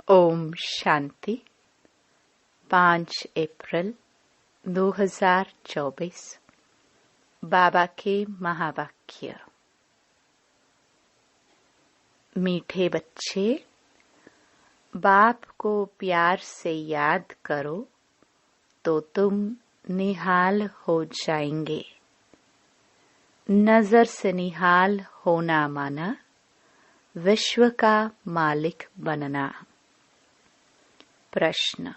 ओम शांति। 5 अप्रैल 2024। बाबा के महावाक्य। मीठे बच्चे, बाप को प्यार से याद करो तो तुम निहाल हो जाएंगे। नजर से निहाल होना माना विश्व का मालिक बनना। प्रश्न।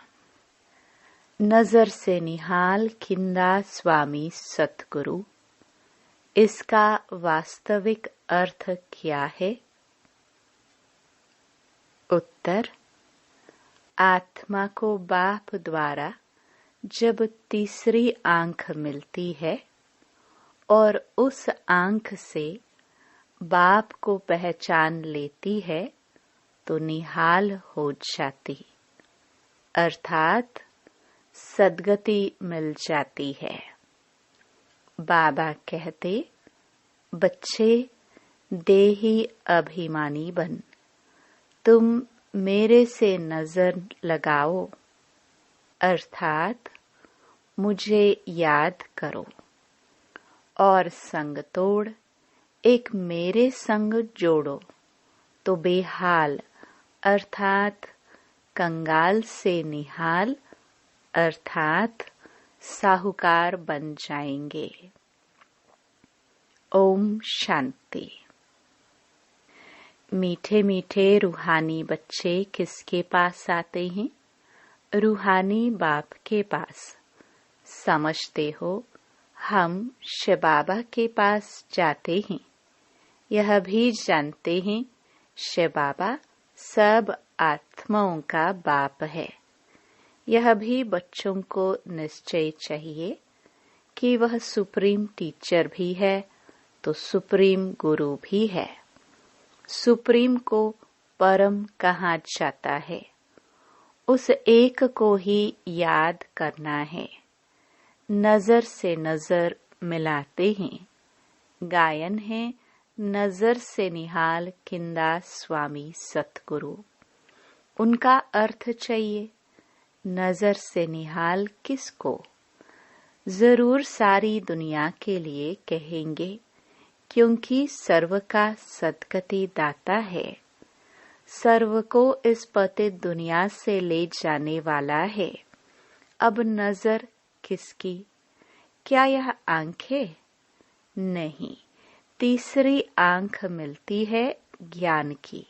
नजर से निहाल खिंदा स्वामी सतगुरु, इसका वास्तविक अर्थ क्या है? उत्तर। आत्मा को बाप द्वारा जब तीसरी आंख मिलती है और उस आंख से बाप को पहचान लेती है तो निहाल हो जाती, अर्थात सद्गति मिल जाती है। बाबा कहते, बच्चे देही अभिमानी बन, तुम मेरे से नजर लगाओ, अर्थात मुझे याद करो और संग तोड़ एक मेरे संग जोड़ो तो बेहाल अर्थात कंगाल से निहाल अर्थात साहूकार बन जाएंगे। ओम शांति। मीठे मीठे रूहानी बच्चे किसके पास आते हैं? रूहानी बाप के पास। समझते हो, हम शिव बाबा के पास जाते हैं। यह भी जानते हैं शिव बाबा सब आत्माओं का बाप है। यह भी बच्चों को निश्चय चाहिए कि वह सुप्रीम टीचर भी है तो सुप्रीम गुरु भी है। सुप्रीम को परम कहा जाता है, उस एक को ही याद करना है। नजर से नजर मिलाते हैं। गायन है नजर से निहाल खिंदा स्वामी सतगुरु। उनका अर्थ चाहिए, नजर से निहाल किसको? जरूर सारी दुनिया के लिए कहेंगे, क्योंकि सर्व का सद्गति दाता है। सर्व को इस पतित दुनिया से ले जाने वाला है। अब नजर किसकी? क्या यह आंखें? नहीं, तीसरी आंख मिलती है ज्ञान की,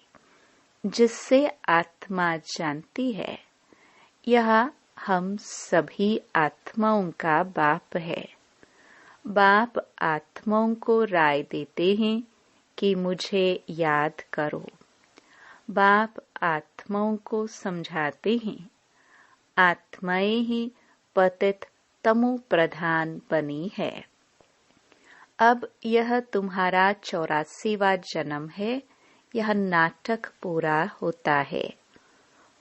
जिससे आत्मा जानती है यह हम सभी आत्माओं का बाप है। बाप आत्माओं को राय देते हैं कि मुझे याद करो। बाप आत्माओं को समझाते हैं, आत्माएं ही पतित तमो प्रधान बनी है। अब यह तुम्हारा 84वां जन्म है। यह नाटक पूरा होता है,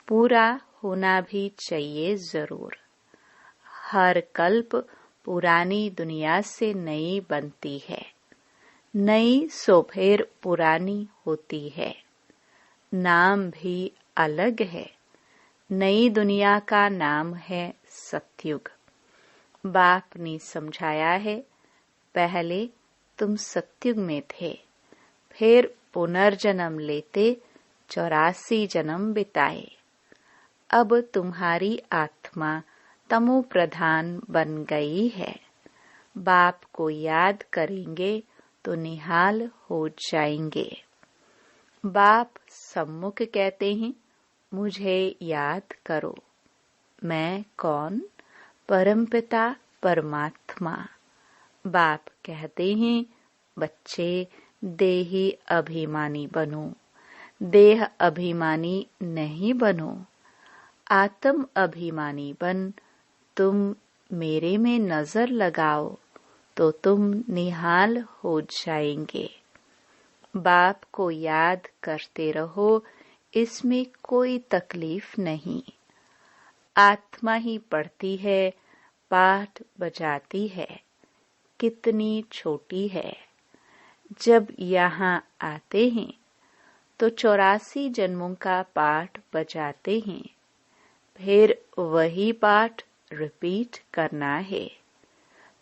पूरा होना भी चाहिए जरूर। हर कल्प पुरानी दुनिया से नई बनती है, नई सो फिर पुरानी होती है। नाम भी अलग है। नई दुनिया का नाम है सतयुग। बाप ने समझाया है, पहले तुम सतयुग में थे, फिर पुनर्जन्म लेते 84 जन्म बिताए। अब तुम्हारी आत्मा तमो प्रधान बन गई है। बाप को याद करेंगे तो निहाल हो जाएंगे। बाप सम्मुख कहते हैं, मुझे याद करो। मैं कौन? परमपिता परमात्मा। बाप कहते हैं, बच्चे देही अभिमानी बनो, देह अभिमानी नहीं बनो। आत्म अभिमानी बन, तुम मेरे में नजर लगाओ तो तुम निहाल हो जाएंगे। बाप को याद करते रहो, इसमें कोई तकलीफ नहीं। आत्मा ही पढ़ती है, पाठ बजाती है, कितनी छोटी है। जब यहाँ आते हैं तो 84 जन्मों का पाठ बजाते हैं। फिर वही पाठ रिपीट करना है।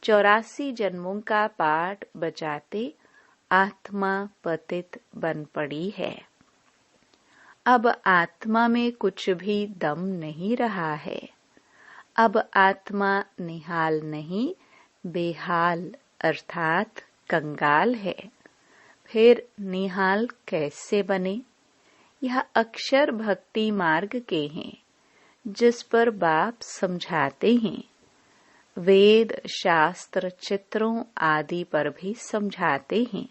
84 जन्मों का पाठ बजाते आत्मा पतित बन पड़ी है। अब आत्मा में कुछ भी दम नहीं रहा है। अब आत्मा निहाल नहीं, बेहाल अर्थात कंगाल है। फिर निहाल कैसे बने? यह अक्षर भक्ति मार्ग के हैं, जिस पर बाप समझाते हैं। वेद शास्त्र चित्रों आदि पर भी समझाते हैं।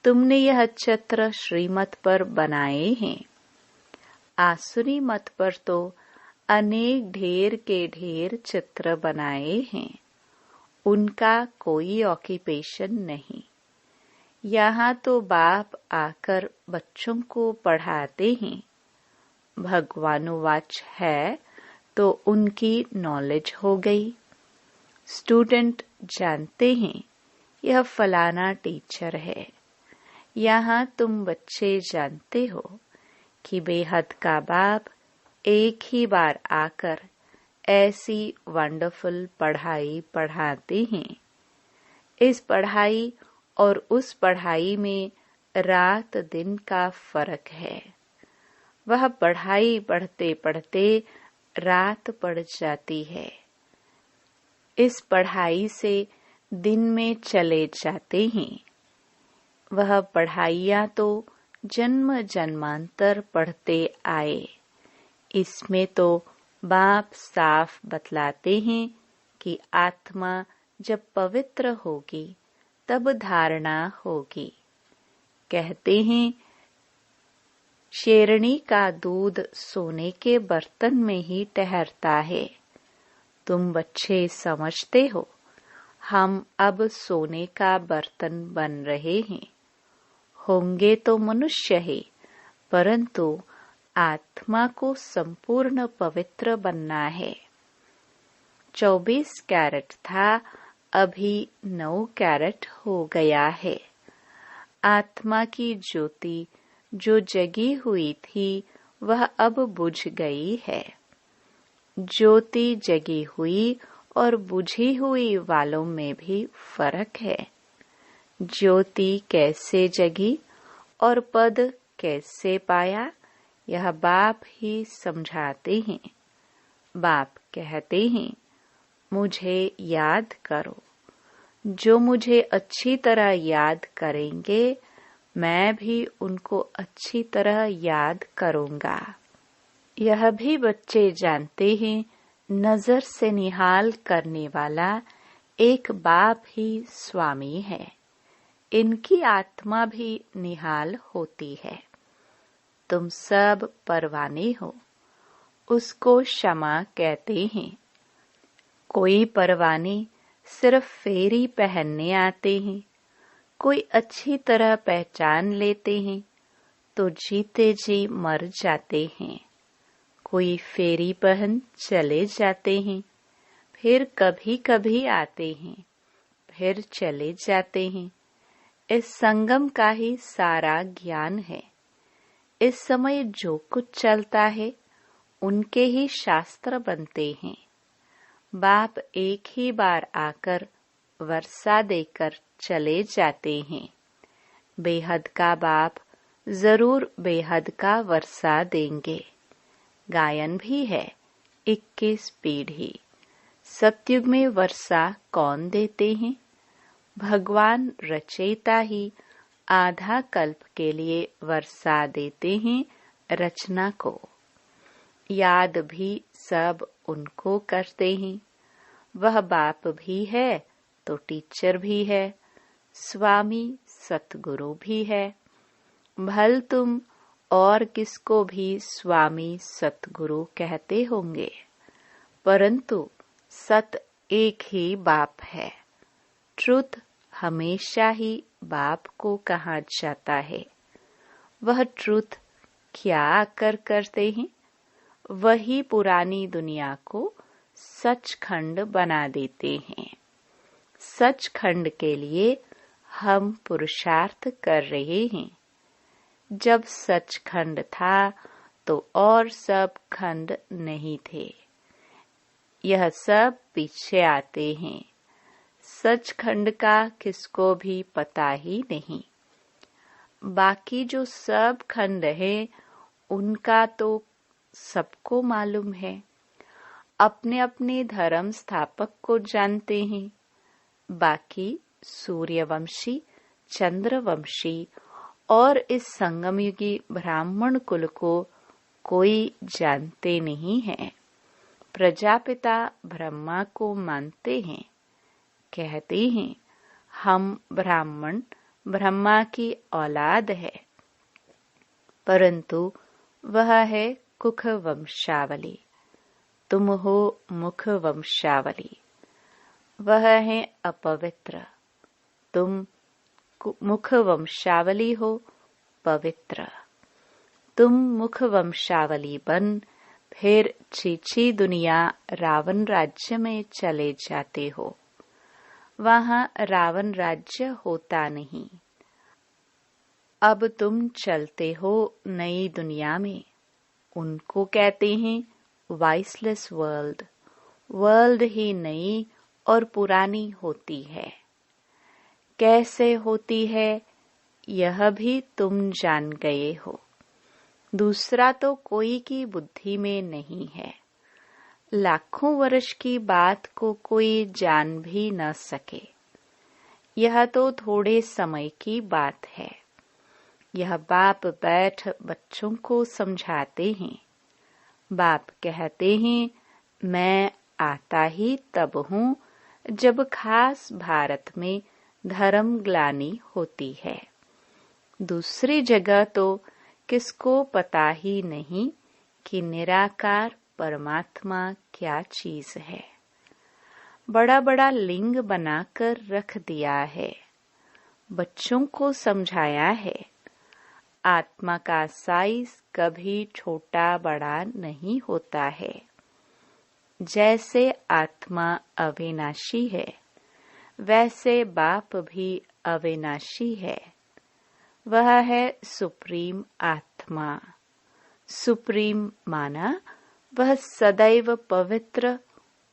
तुमने यह चित्र श्रीमत पर बनाए हैं। आसुरी मत पर तो अनेक ढेर के ढेर चित्र बनाए हैं। उनका कोई ऑक्यूपेशन नहीं। यहाँ तो बाप आकर बच्चों को पढ़ाते हैं। भगवानुवाच है तो उनकी नॉलेज हो गई। स्टूडेंट जानते हैं यह फलाना टीचर है। यहाँ तुम बच्चे जानते हो कि बेहद का बाप एक ही बार आकर ऐसी वंडरफुल पढ़ाई पढ़ाते हैं। इस पढ़ाई और उस पढ़ाई में रात दिन का फर्क है। वह पढ़ाई पढ़ते पढ़ते रात पड़ जाती है। इस पढ़ाई से दिन में चले जाते हैं। वह पढ़ाइयाँ तो जन्म जन्मांतर पढ़ते आए। इसमें तो बाप साफ बतलाते हैं कि आत्मा जब पवित्र होगी तब धारणा होगी। कहते हैं शेरनी का दूध सोने के बर्तन में ही ठहरता है। तुम बच्चे समझते हो हम अब सोने का बर्तन बन रहे हैं। होंगे तो मनुष्य ही, परंतु आत्मा को संपूर्ण पवित्र बनना है। 24 कैरेट था, अभी 9 कैरेट हो गया है। आत्मा की ज्योति जो जगी हुई थी वह अब बुझ गई है। ज्योति जगी हुई और बुझी हुई वालों में भी फर्क है। ज्योति कैसे जगी और पद कैसे पाया, यह बाप ही समझाते हैं। बाप कहते हैं मुझे याद करो। जो मुझे अच्छी तरह याद करेंगे मैं भी उनको अच्छी तरह याद करूंगा। यह भी बच्चे जानते हैं नजर से निहाल करने वाला एक बाप ही स्वामी है। इनकी आत्मा भी निहाल होती है। तुम सब परवाने हो, उसको क्षमा कहते हैं। कोई परवाने सिर्फ फेरी पहनने आते हैं, कोई अच्छी तरह पहचान लेते हैं तो जीते जी मर जाते हैं। कोई फेरी पहन चले जाते हैं, फिर कभी कभी आते हैं, फिर चले जाते हैं। इस संगम का ही सारा ज्ञान है। इस समय जो कुछ चलता है उनके ही शास्त्र बनते हैं। बाप एक ही बार आकर वर्षा देकर चले जाते हैं। बेहद का बाप जरूर बेहद का वर्षा देंगे। गायन भी है 21 पीढ़ी। सतयुग में वर्षा कौन देते हैं? भगवान रचयिता ही आधा कल्प के लिए वर्षा देते हैं रचना को। याद भी सब उनको करते हैं। वह बाप भी है तो टीचर भी है, स्वामी सतगुरु भी है। भल तुम और किसको भी स्वामी सतगुरु कहते होंगे, परंतु सत एक ही बाप है। ट्रुथ हमेशा ही बाप को कहा जाता है। वह ट्रुथ क्या आकर करते हैं? वही पुरानी दुनिया को सचखंड बना देते हैं। सचखंड के लिए हम पुरुषार्थ कर रहे हैं। जब सचखंड था तो और सब खंड नहीं थे। यह सब पीछे आते हैं। सचखंड का किसको भी पता ही नहीं। बाकी जो सब खंड है उनका तो सबको मालूम है। अपने अपने धर्म स्थापक को जानते हैं। बाकी सूर्यवंशी, चंद्रवंशी और इस संगमयुगी ब्राह्मण कुल को कोई जानते नहीं है। प्रजापिता ब्रह्मा को मानते हैं। कहते हैं हम ब्राह्मण ब्रह्मा की औलाद है, परंतु वह है कुख वंशावली, तुम हो मुख वंशावली। वह है अपवित्र, तुम मुख वंशावली हो पवित्र। तुम मुख वंशावली बन फिर छीछी दुनिया रावण राज्य में चले जाते हो। वहां रावण राज्य होता नहीं। अब तुम चलते हो नई दुनिया में। उनको कहते हैं वाइसलेस वर्ल्ड। वर्ल्ड ही नई और पुरानी होती है। कैसे होती है यह भी तुम जान गए हो। दूसरा तो कोई की बुद्धि में नहीं है। लाखों वर्ष की बात को कोई जान भी न सके। यह तो थोड़े समय की बात है। यह बाप बैठ बच्चों को समझाते हैं। बाप कहते हैं मैं आता ही तब हूँ जब खास भारत में धर्म ग्लानि होती है। दूसरी जगह तो किसको पता ही नहीं कि निराकार परमात्मा क्या चीज है। बड़ा बड़ा लिंग बनाकर रख दिया है। बच्चों को समझाया है आत्मा का साइज कभी छोटा बड़ा नहीं होता है। जैसे आत्मा अविनाशी है वैसे बाप भी अविनाशी है। वह है सुप्रीम आत्मा। सुप्रीम माना वह सदैव पवित्र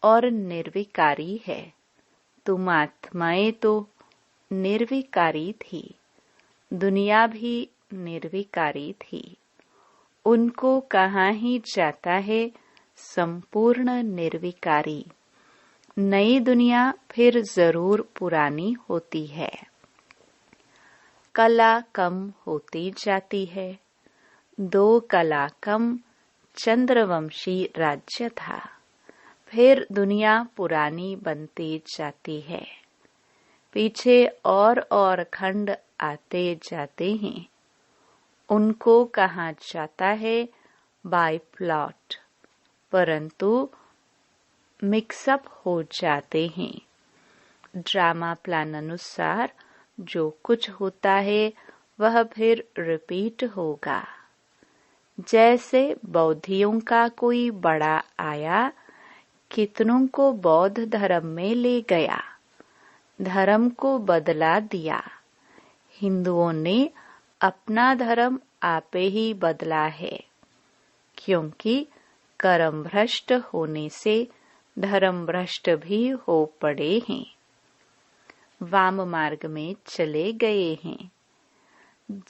और निर्विकारी है। तुम आत्माएं तो निर्विकारी थी। दुनिया भी निर्विकारी थी। उनको कहाँ ही जाता है संपूर्ण निर्विकारी। नई दुनिया फिर जरूर पुरानी होती है। कला कम होती जाती है। 2 कला कम चंद्रवंशी राज्य था। फिर दुनिया पुरानी बनती जाती है। पीछे और खंड आते जाते हैं। उनको कहा जाता है बाय प्लॉट, परंतु मिक्सअप हो जाते हैं। ड्रामा प्लान अनुसार जो कुछ होता है वह फिर रिपीट होगा। जैसे बौद्धियों का कोई बड़ा आया, कितनों को बौद्ध धर्म में ले गया, धर्म को बदला दिया। हिंदुओं ने अपना धर्म आपे ही बदला है, क्योंकि कर्म भ्रष्ट होने से धर्म भ्रष्ट भी हो पड़े हैं। वाम मार्ग में चले गए हैं।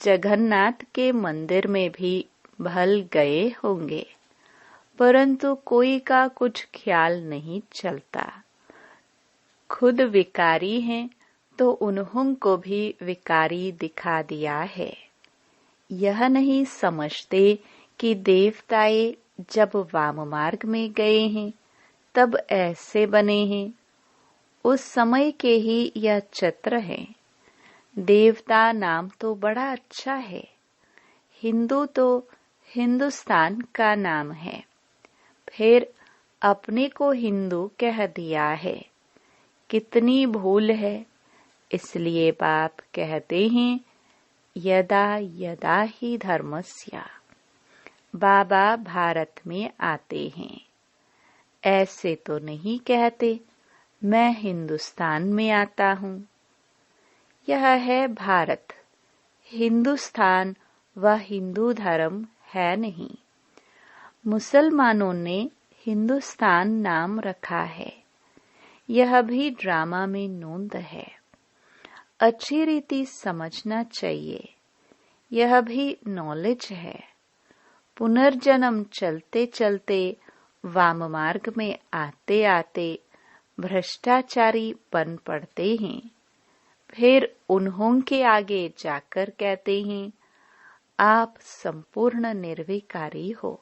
जगन्नाथ के मंदिर में भी भल गए होंगे, परंतु कोई का कुछ ख्याल नहीं चलता। खुद विकारी हैं तो उन्हों को भी विकारी दिखा दिया है। यह नहीं समझते कि देवताए जब वाम मार्ग में गए हैं तब ऐसे बने हैं। उस समय के ही यह चित्र है। देवता नाम तो बड़ा अच्छा है। हिंदू तो हिंदुस्तान का नाम है। फिर अपने को हिंदू कह दिया है। कितनी भूल है। इसलिए बाप कहते हैं यदा यदा ही धर्मस्य। बाबा भारत में आते हैं। ऐसे तो नहीं कहते मैं हिंदुस्तान में आता हूँ। यह है भारत। हिंदुस्तान वह हिंदू धर्म है नहीं। मुसलमानों ने हिंदुस्तान नाम रखा है, यह भी ड्रामा में नोंद है। अच्छी रीति समझना चाहिए, यह भी नॉलेज है। पुनर्जन्म चलते चलते वाम मार्ग में आते आते भ्रष्टाचारी बन पड़ते हैं। फिर उन्हों के आगे जाकर कहते हैं, आप संपूर्ण निर्विकारी हो,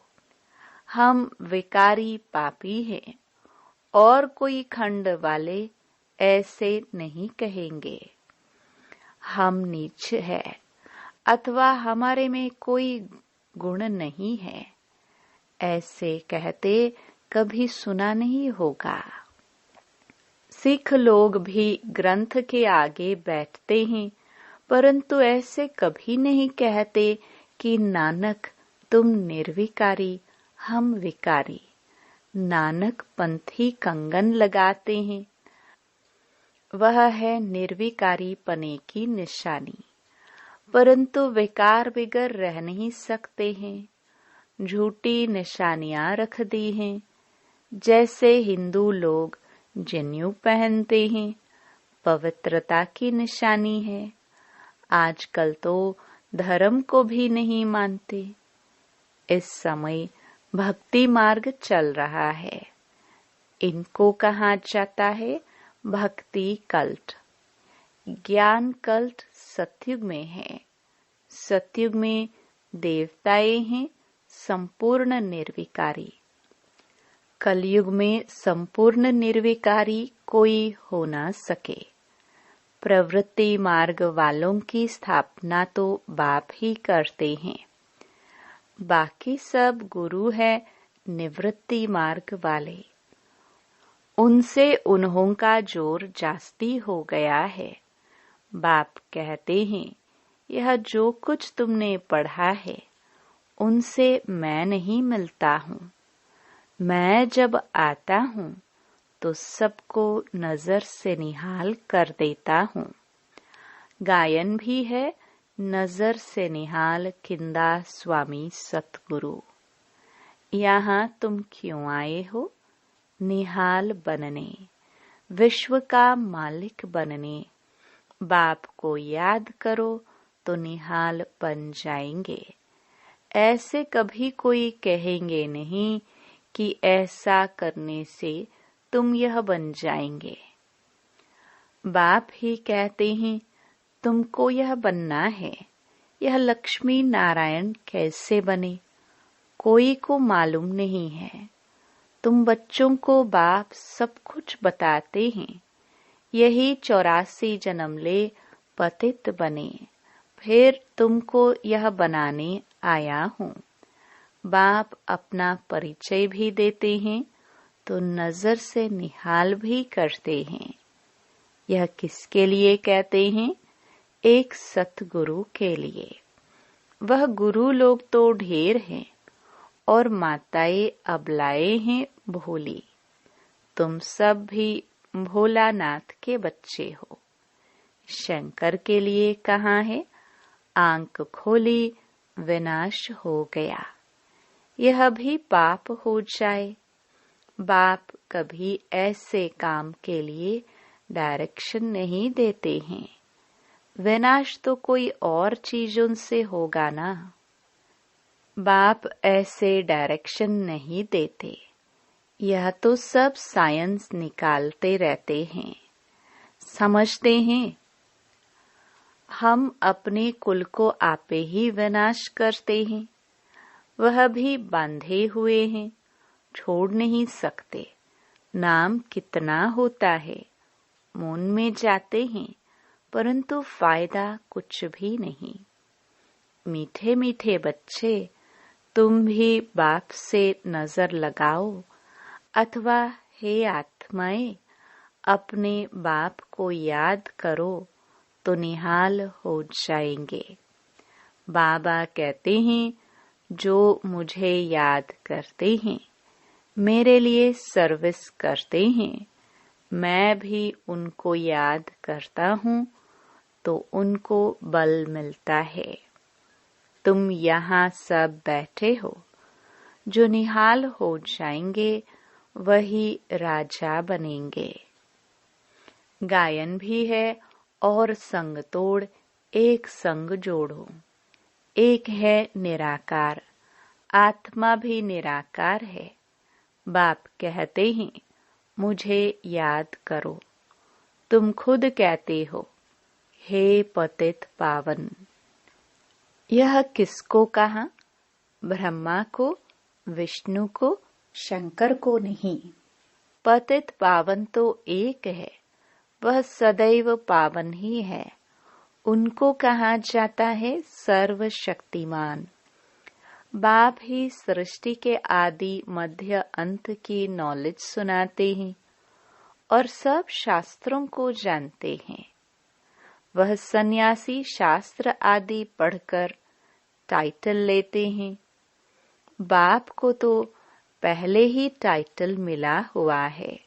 हम विकारी पापी हैं। और कोई खंड वाले ऐसे नहीं कहेंगे, हम नीच है अथवा हमारे में कोई गुण नहीं है। ऐसे कहते कभी सुना नहीं होगा। सिख लोग भी ग्रंथ के आगे बैठते हैं, परंतु ऐसे कभी नहीं कहते कि नानक तुम निर्विकारी, हम विकारी। नानक पंथी कंगन लगाते हैं, वह है निर्विकारी पने की निशानी। परंतु विकार बिगर रह नहीं सकते हैं, झूठी निशानियां रख दी हैं। जैसे हिंदू लोग जनेऊ पहनते हैं, पवित्रता की निशानी है। आजकल तो धर्म को भी नहीं मानते। इस समय भक्ति मार्ग चल रहा है, इनको कहा जाता है भक्ति कल्ट। ज्ञान कल्ट सतयुग में है। सतयुग में देवताएं हैं संपूर्ण निर्विकारी। कलयुग में संपूर्ण निर्विकारी कोई हो ना सके। प्रवृत्ति मार्ग वालों की स्थापना तो बाप ही करते हैं, बाकी सब गुरु है निवृत्ति मार्ग वाले। उनसे उन्हों का जोर जास्ती हो गया है। बाप कहते हैं, यह जो कुछ तुमने पढ़ा है उनसे मैं नहीं मिलता हूँ। मैं जब आता हूँ तो सबको नजर से निहाल कर देता हूँ। गायन भी है नजर से निहाल किंदा स्वामी सतगुरु। यहाँ तुम क्यों आए हो? निहाल बनने, विश्व का मालिक बनने। बाप को याद करो तो निहाल बन जाएंगे। ऐसे कभी कोई कहेंगे नहीं कि ऐसा करने से तुम यह बन जाएंगे। बाप ही कहते हैं, तुमको यह बनना है। यह लक्ष्मी नारायण कैसे बने, कोई को मालूम नहीं है। तुम बच्चों को बाप सब कुछ बताते हैं। यही 84 जन्म ले पतित बने, फिर तुमको यह बनाने आया हूँ। बाप अपना परिचय भी देते हैं तो नजर से निहाल भी करते हैं। यह किसके लिए कहते हैं? एक सतगुरु के लिए। वह गुरु लोग तो ढेर हैं और माताएं अबलाएं हैं भोली। तुम सब भी भोलानाथ के बच्चे हो। शंकर के लिए कहा है, आंख खोली विनाश हो गया। यह भी पाप हो जाए। बाप कभी ऐसे काम के लिए डायरेक्शन नहीं देते हैं। विनाश तो कोई और चीजों से होगा ना। बाप ऐसे डायरेक्शन नहीं देते। यह तो सब साइंस निकालते रहते हैं। समझते हैं हम अपने कुल को आपे ही विनाश करते हैं। वह भी बांधे हुए हैं, छोड़ नहीं सकते। नाम कितना होता है, मौन में जाते हैं, परंतु फायदा कुछ भी नहीं। मीठे मीठे बच्चे, तुम भी बाप से नजर लगाओ, अथवा हे आत्माएं, अपने बाप को याद करो तो निहाल हो जाएंगे। बाबा कहते हैं, जो मुझे याद करते हैं, मेरे लिए सर्विस करते हैं, मैं भी उनको याद करता हूँ तो उनको बल मिलता है। तुम यहाँ सब बैठे हो, जो निहाल हो जाएंगे वही राजा बनेंगे। गायन भी है और संग तोड़ एक संग जोड़ो। एक है निराकार, आत्मा भी निराकार है। बाप कहते हैं मुझे याद करो। तुम खुद कहते हो हे पतित पावन। यह किसको कहा? ब्रह्मा को, विष्णु को, शंकर को नहीं। पतित पावन तो एक है, वह सदैव पावन ही है। उनको कहा जाता है सर्वशक्तिमान। बाप ही सृष्टि के आदि मध्य अंत की नॉलेज सुनाते हैं और सब शास्त्रों को जानते हैं। वह सन्यासी शास्त्र आदि पढ़कर टाइटल लेते हैं। बाप को तो पहले ही टाइटल मिला हुआ है,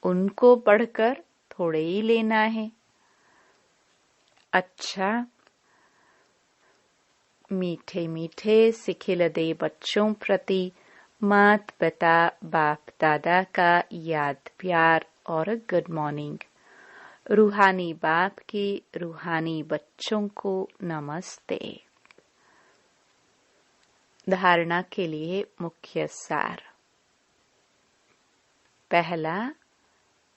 उनको पढ़कर थोड़े ही लेना है। अच्छा, मीठे मीठे सिखिलदे बच्चों प्रति मात पिता बाप दादा का याद प्यार और गुड मॉर्निंग। रूहानी बाप के रूहानी बच्चों को नमस्ते। धारणा के लिए मुख्य सार। पहला,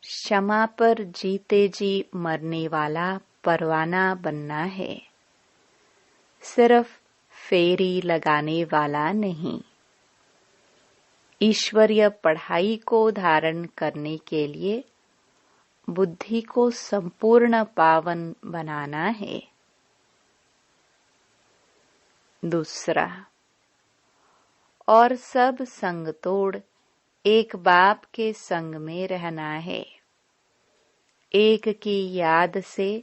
क्षमा पर जीते जी मरने वाला परवाना बनना है, सिर्फ फेरी लगाने वाला नहीं। ईश्वरीय पढ़ाई को धारण करने के लिए बुद्धि को संपूर्ण पावन बनाना है। दूसरा, और सब संग तोड़ एक बाप के संग में रहना है। एक की याद से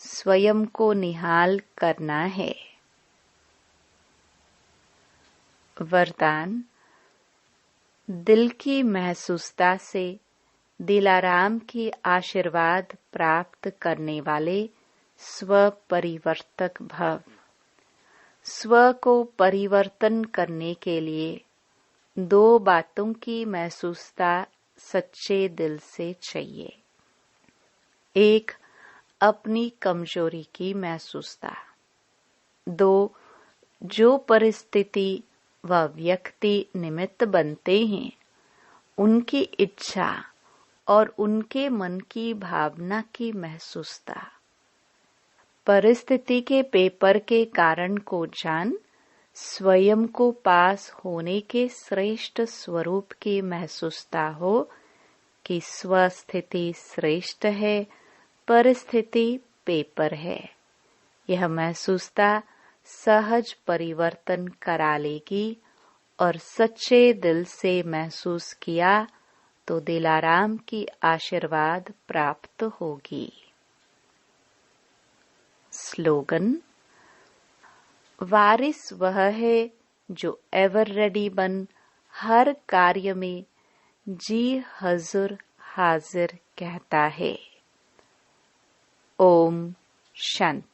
स्वयं को निहाल करना है। वरदान, दिल की महसूसता से दिलाराम की आशीर्वाद प्राप्त करने वाले स्व परिवर्तक भव। स्व को परिवर्तन करने के लिए दो बातों की महसूसता सच्चे दिल से चाहिए। एक, अपनी कमजोरी की महसूसता। दो, जो परिस्थिति व व्यक्ति निमित्त बनते हैं उनकी इच्छा और उनके मन की भावना की महसूसता। परिस्थिति के पेपर के कारण को जान स्वयं को पास होने के श्रेष्ठ स्वरूप की महसूसता हो कि स्वस्थिति श्रेष्ठ है, परिस्थिति पेपर है। यह महसूसता सहज परिवर्तन करा लेगी और सच्चे दिल से महसूस किया तो दिलाराम की आशीर्वाद प्राप्त होगी। स्लोगन, वारिस वह है जो एवर रेडी बन हर कार्य में जी हजूर हाजिर कहता है। ओम शांति।